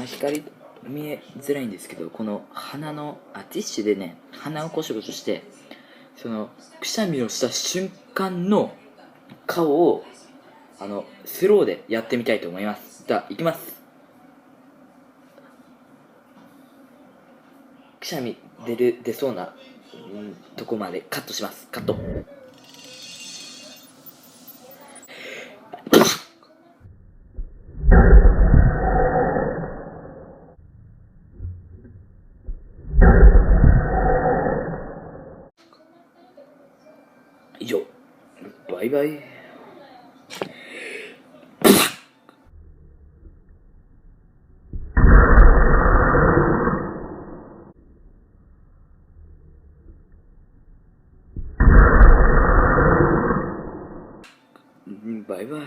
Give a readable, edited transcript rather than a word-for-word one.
光見えづらいんですけど、この鼻のティッシュでね、鼻をコショコショして、そのくしゃみをした瞬間の顔をスローでやってみたいと思います。じゃあいきます。くしゃみ出そうな、とこまでカットします。カット。以上。バイバイ。バイバイ。